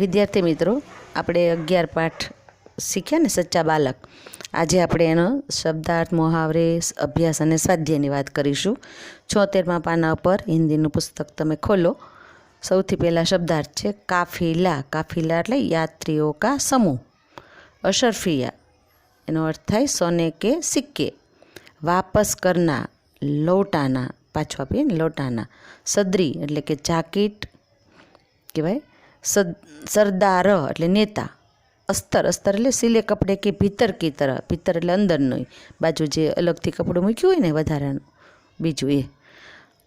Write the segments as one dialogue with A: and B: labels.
A: વિદ્યાર્થી મિત્રો, આપણે 11 પાઠ શીખ્યા ને સચ્ચા બાલક. આજે આપણે એનો શબ્દાર્થ, મુહાવરે, અભ્યાસ અને સ્વાધ્યાયની વાત કરીશું. 76મા પાના પર હિન્દીનું પુસ્તક તમે ખોલો. સૌથી પહેલાં શબ્દાર્થ છે કાફિલા. કાફિલા એટલે યાત્રીઓ કા સમૂહ. અશરફિયા એનો અર્થ થાય સોને કે સિક્કે. વાપસ કરના, લૌટાના, પાછો આપીએ ને લૌટાના. સદરી એટલે કે જાકીટ કહેવાય. સરદાર એટલે નેતા. अस्तर, अस्तर એટલે સિલે કપડે કે ભીતર કી તરહ. ભીતર એટલે અંદરનું બાજુ જે અલગથી કપડું મૂક્યું હોય ને વધારાનું બીજું એ.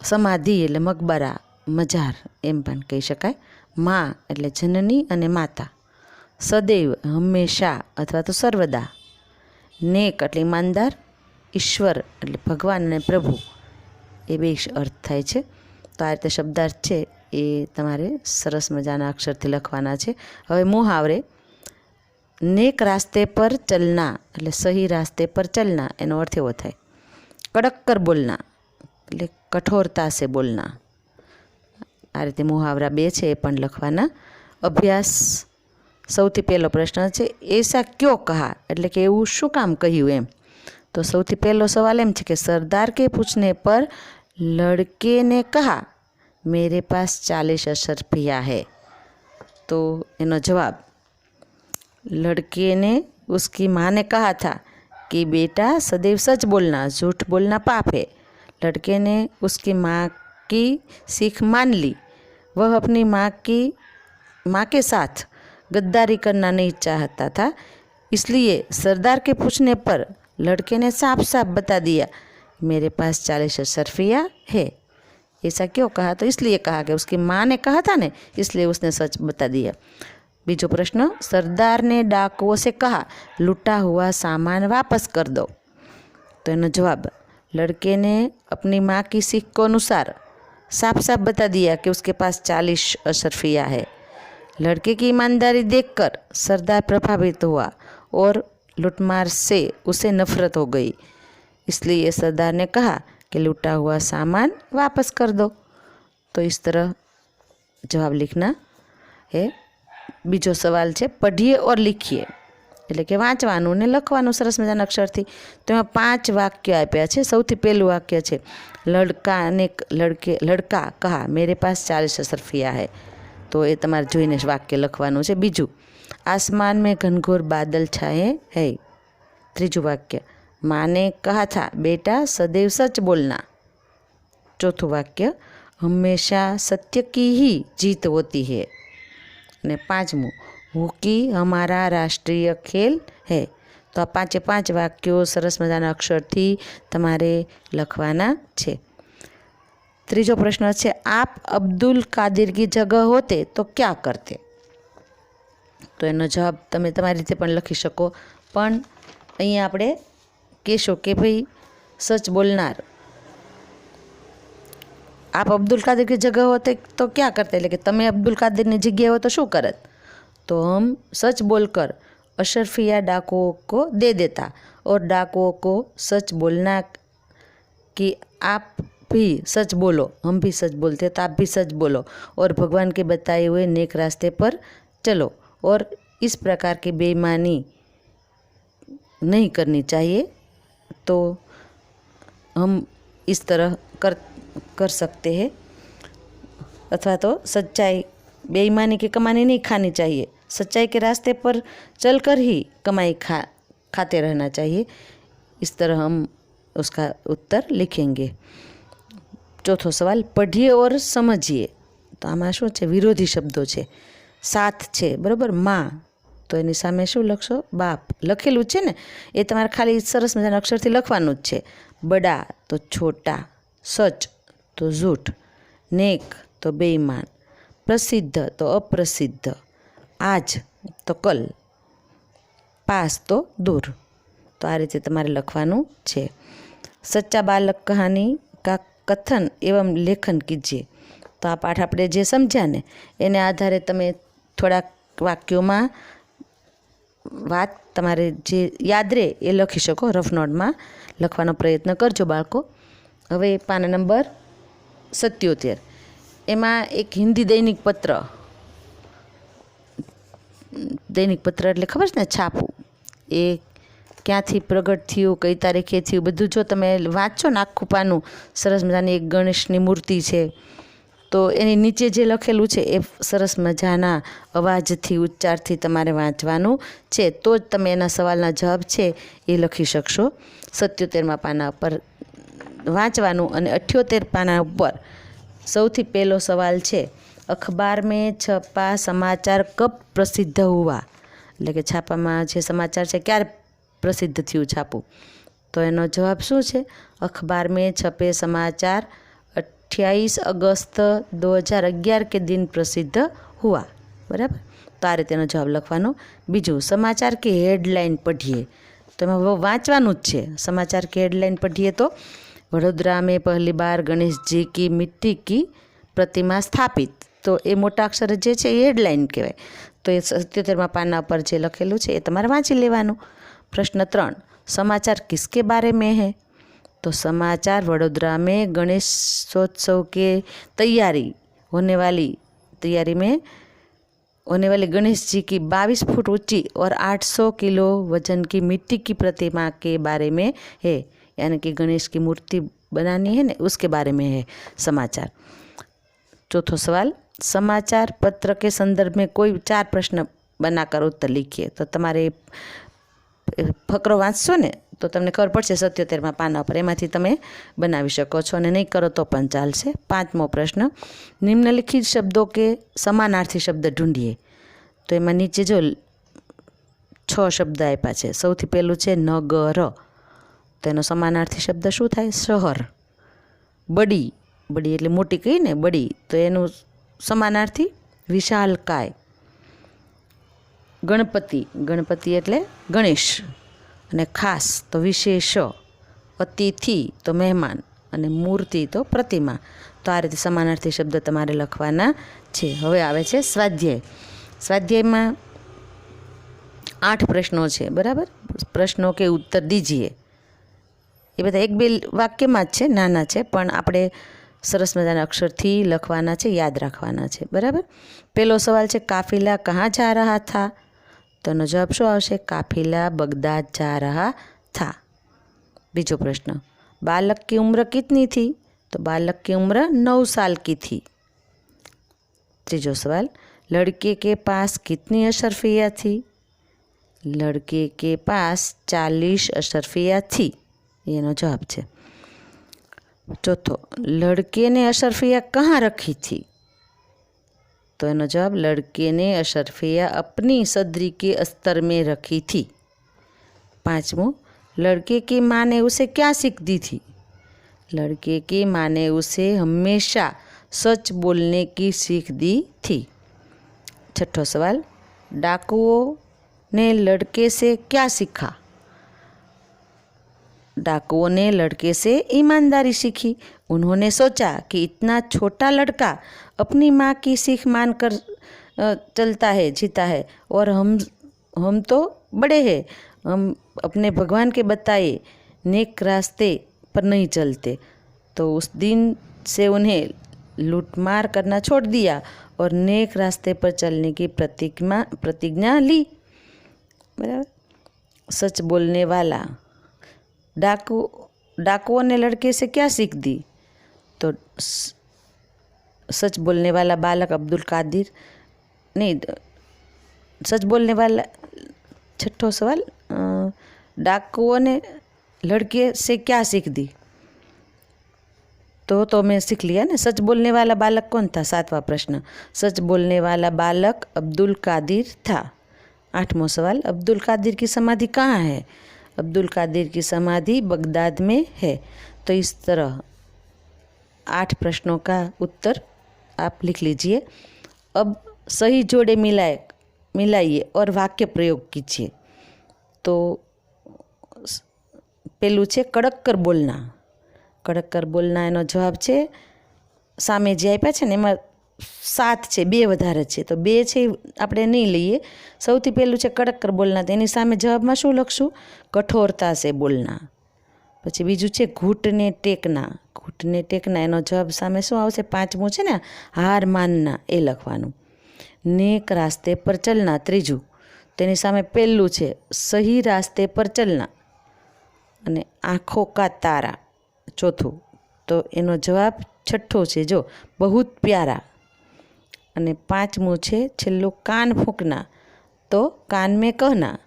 A: સમાધિ એટલે મકબરા, મજાર એમ પણ કહી શકાય. મા એટલે જનની અને માતા. સદૈવ હંમેશા અથવા તો સર્વદા. નેક એટલે ઈમાનદાર. ઈશ્વર એટલે ભગવાન અને પ્રભુ, એ બે અર્થ થાય છે. તો આ રીતે શબ્દાર્થ છે એ તમારે સરસ મજાના અક્ષરથી લખવાના છે. હવે મુહાવરે. नेक रास्ते पर चलना એટલે સહી રાસ્તે પર ચલના એનો અર્થ એવો થાય. કડક કર બોલના એટલે કઠોરતા સે બોલના. આ રીતે મુહાવરા બે છે એ પણ લખવાના. અભ્યાસ. સૌથી પહેલો પ્રશ્ન છે એસા ક્યો કહા એટલે કે એવું શું કામ કહ્યું એમ. તો સૌથી પહેલો સવાલ એમ છે કે સરદાર કે પૂછને પર લડકે ને કહા મેરે પાસ 40 अशरफिया है. तो એનો જવાબ, लड़के ने उसकी माँ ने कहा था कि बेटा सदैव सच बोलना, झूठ बोलना पाप है. लड़के ने उसकी माँ की सीख मान ली. वह अपनी माँ के साथ गद्दारी करना नहीं चाहता था. इसलिए सरदार के पूछने पर लड़के ने साफ साफ बता दिया मेरे पास 40 अशरफिया है. ऐसा क्यों कहा? तो इसलिए कहा कि उसकी माँ ने कहा था ने, इसलिए उसने सच बता दिया. बीजो प्रश्न, सरदार ने डाकुओं से कहा लूटा हुआ सामान वापस कर दो. तो इनो जवाब, लड़के ने अपनी माँ की सीख को अनुसार साफ साफ बता दिया कि उसके पास 40 अशरफिया है. लड़के की ईमानदारी देखकर सरदार प्रभावित हुआ और लूटमार से उसे नफरत हो गई. इसलिए सरदार ने कहा कि लूटा हुआ सामान वापस कर दो. तो इस तरह जवाब लिखना है. બીજો સવાલ છે પઢીએ ઓર લીખીએ એટલે કે વાંચવાનું ને લખવાનું સરસ મજાના અક્ષરથી. તો એમાં 5 વાક્યો આપ્યા છે. સૌથી પહેલું વાક્ય છે લડકા કહા મેરે પાસ 40 अशरफिया है. તો એ તમારે જોઈને વાક્ય લખવાનું છે. બીજું, આસમાન મેં ઘનઘોર બાદલ છાએ હૈ. ત્રીજું વાક્ય, माँ ने कहा था बेटा सदैव सच बोलना. चौथું વાક્ય, हमेशा सत्य की ही जीत होती है. ने 5મું, हॉकी हमारा राष्ट्रीय खेल है. तो आ 5 वाक्यों सरस मजाना अक्षरथी तमारे लखवाना छे. त्रीजो प्रश्न है आप अब्दुल कादिर की जगह होते तो क्या करते. तो एनो जवाब तमे तमारी रीते पण लखी शको. पण अहींया आपणे कहेशो के भाई सच बोलनार, आप अब्दुल कादिर की जगह होते तो क्या करते, એટલે કે તમે અબ્દુલ કાદિરની જગ્યાએ હો તો શું કરત. तो हम सच बोलकर अशरफिया डाकुओं को दे देता और डाकुओं को सच बोलना कि आप भी सच बोलो, हम भी सच बोलते तो आप भी सच बोलो और भगवान के बताए हुए नेक रास्ते पर चलो और इस प्रकार की बेईमानी नहीं करनी चाहिए. तो हम इस तरह कर सकते हैं. अथवा तो सच्चाई, बेईमानी की कमानी नहीं खानी चाहिए, सच्चाई के रास्ते पर चलकर ही कमाई खाते रहना चाहिए. इस तरह हम उसका उत्तर लिखेंगे. चौथो सवाल, पढ़िए और समझिए. तो आमां शुं छे, विरोधी शब्दों छे. साथ छे बराबर, माँ, तो एनी सामे शुं लखशो, बाप. लखेલું છે ને એ તમારે ખાલી સરસ મજાના અક્ષરથી લખવાનું જ છે. બડા તો છોટા, સચ तो झूठ, नेक तो बेईमान, प्रसिद्ध तो अप्रसिद्ध, आज तो कल, पास तो दूर. तो आ रीते तमारे लखवानुं छे. सच्चा बालक कहानी का कथन एवं लेखन कीजिए. तो आ पाठ आपणे जे समझ्या ने एने आधारे तमे थोड़ा वाक्यों में વાત તમારે જે યાદ રહે એ લખી શકો. રફ નોટમાં લખવાનો પ્રયત્ન કરજો બાળકો. હવે પાના નંબર 77 એમાં એક હિન્દી દૈનિક પત્ર દૈનિક પત્ર એટલે ખબર છે ને, છાપું, એ ક્યાંથી પ્રગટ થયું, કઈ તારીખે થયું, બધું જો તમે વાંચો ને આખું પાનું, સરસ મજાની એક ગણેશની મૂર્તિ છે, તો એની નીચે જે લખેલું છે એ સરસ મજાના અવાજથી, ઉચ્ચારથી તમારે વાંચવાનું છે, તો જ તમે એના સવાલના જવાબ છે એ લખી શકશો. 77મા પાના પર વાંચવાનું. અને 78 પાના ઉપર સૌથી પહેલો સવાલ છે, અખબાર મેં છપા સમાચાર કબ પ્રસિદ્ધ હુઆ, એટલે કે છાપામાં જે સમાચાર છે ક્યારે પ્રસિદ્ધ થયું છાપું. તો એનો જવાબ શું છે? અખબાર મેં છપે સમાચાર 28 अगस्त 2011 के दिन प्रसिद्ध हुआ. बराबर. तो आ रीतेनो जवाब लखवानो. बीजू, समाचार की हेडलाइन पढ़िए, तो एमां वांचवानुं ज छे. समाचार की हेडलाइन पढ़िए तो वडोदरा में पहली बार गणेश जी की मिट्टी की प्रतिमा स्थापित. तो ए मोटा अक्षर जे छे ए हेडलाइन कहेवाय. तो ए 77मा पाना पर जे लखेलुं छे ए तमारे वांची लेवानुं. प्रश्न 3, समाचार किसके बारे में है? तो समाचार वडोदरा में गणेशोत्सव के तैयारी में होने वाली गणेश जी की 22 फुट ऊंची और 800 किलो वजन की मिट्टी की प्रतिमा के बारे में है. यानी कि गणेश की मूर्ति बनानी है ना, उसके बारे में है समाचार. चौथो सवाल, समाचार पत्र के संदर्भ में कोई 4 प्रश्न बनाकर उत्तर लिखिए. तो तमारे फकरो वाँचशो ने तो तमने खबर पड़शे 77मा पाना पर, एमांथी तमे बनावी शको छो, अने नहीं करो तो पण चालशे. 5मो प्रश्न, निम्नलिखित शब्दों के समानार्थी शब्द ढूंढिए. तो एमां नीचे जो 6 शब्द आप्या छे. सौथी पहेलुं छे नगर, तो एनो समानार्थी शब्द शुं थाय? शहर. बड़ी, बड़ी एटले मोटी कही ने, बड़ी, तो एनुं समानार्थी विशालकाय. गणपति, गणपति एटले गणेश, अने खास तो विशेष. अतिथि तो मेहमान, अने मूर्ति तो प्रतिमा. तो आ रीते समानार्थी शब्द तमारे लखवाना छे. हवे आवे छे स्वाध्याय. स्वाध्यायमां 8 प्रश्नों छे. बराबर. प्रश्नों के उत्तर दीजिए. ए बधा 1-2 वाक्यमां ज छे, नाना छे, पण आपणे सरस मजाना अक्षरथी लखवाना छे, याद राखवाना छे. बराबर. पहेलो सवाल छे, काफिला कहाँ जा रहा था? तो एनो जवाब शुं आवशे? काफिला बगदाद जा रहा था. बीजो प्रश्न, बालक की उम्र कितनी थी? तो बालक की उम्र 9 साल की थी. तीजो सवाल, लड़के के पास कितनी अशरफिया थी? लड़के के पास 40 अशरफिया थी. एनो जवाब छे. चौथो, लड़के ने अशरफिया कहाँ रखी थी? तो एनो जवाब, लड़के ने अशरफिया अपनी सदरी के अस्तर में रखी थी. 5मो, लड़के की माँ ने उसे क्या सीख दी थी? लड़के की माँ ने उसे हमेशा सच बोलने की सीख दी थी. 6ठो सवाल, डाकुओं ने लड़के से क्या सीखा? डाकुओं ने लड़के से ईमानदारी सीखी. उन्होंने सोचा कि इतना छोटा लड़का अपनी माँ की सीख मानकर चलता है, जीता है, और हम तो बड़े हैं, हम अपने भगवान के बताए नेक रास्ते पर नहीं चलते. तो उस दिन से उन्हें लूटमार करना छोड़ दिया और नेक रास्ते पर चलने की प्रतिज्ञा ली. बराबर. सच बोलने वाला डाकुओं ने लड़के से क्या सीख दी? तो सच बोलने वाला बालक अब्दुल कादिर नहीं, सच बोलने वाला. 6ठो सवाल, डाकुओं ने लड़के से क्या सीख दी? तो मैं सीख लिया ना. सच बोलने वाला बालक कौन था? 7वां प्रश्न, सच बोलने वाला बालक अब्दुल कादिर था. 8मो सवाल, अब्दुल कादिर की समाधि कहाँ है? अब्दुल कादिर की समाधि बगदाद में है. तो इस तरह 8 प्रश्नों का उत्तर आप लिख लीजिए. अब सही जोड़े मिलाइए और वाक्य प्रयोग कीजिए. तो पेलू छे कड़क कर बोलना. कड़क कर बोलना एनो जवाब छे सामे जे आप्या छे ने एमां 7 छे, 2 वधारे छे, तो 2 छे आपणे नहीं लईए. सौथी पहेलुं छे कड़क कर बोलना, तो एनी सामे जवाबमां शुं लखशुं? कठोरता से बोलना. पछी बीजुं छे घूंटने टेकना. घूंटने टेकना एनो जवाब सामे शुं आवशे? 5मो छे ने हार मानना, ए लखवानुं. नेक रास्ते पर चलना. त्रीजुं, તેની સામે પહેલું છે સહી રાસ્તે પર ચલના અને આંખો કા તારા ચોથું. તો એનો જવાબ છઠ્ઠો છે, જો બહુત પ્યારા. અને પાંચમું છે છેલ્લું કાન ફૂંકના, તો કાન મેં કહના.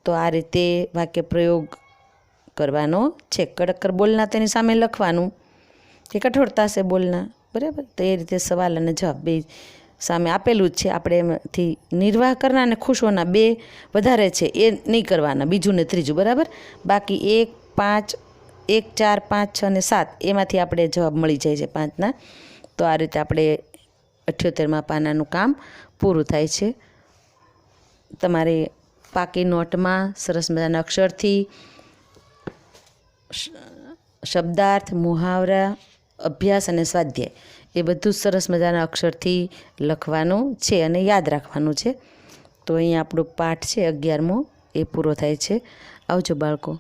A: તો આ રીતે વાક્ય પ્રયોગ કરવાનો છે. કડક કર બોલના તેની સામે લખવાનું કે કઠોરતા સે બોલના, બરાબર. તો એ રીતે સવાલ અને જવાબ બે સામે આપેલું જ છે. આપણે એમાંથી નિર્વાહ કરના અને ખુશ હોના બે વધારે છે એ નહીં કરવાના, બીજું ને ત્રીજું, બરાબર. બાકી 1, 5, 1, 4, 5, 6 અને 7 એમાંથી આપણે જવાબ મળી જાય છે 5ના. તો આ રીતે આપણે 78માં પાનાનું કામ પૂરું થાય છે. તમારે પાકી નોટમાં સરસ મજાના અક્ષરથી શબ્દાર્થ, મુહાવરા, અભ્યાસ અને સ્વાધ્યાય એ બધું સરસ મજાના અક્ષરથી લખવાનું છે અને યાદ રાખવાનું છે. તો અહીંયા આપણો પાઠ છે 11મો એ પૂરો થાય છે. આવજો બાળકો.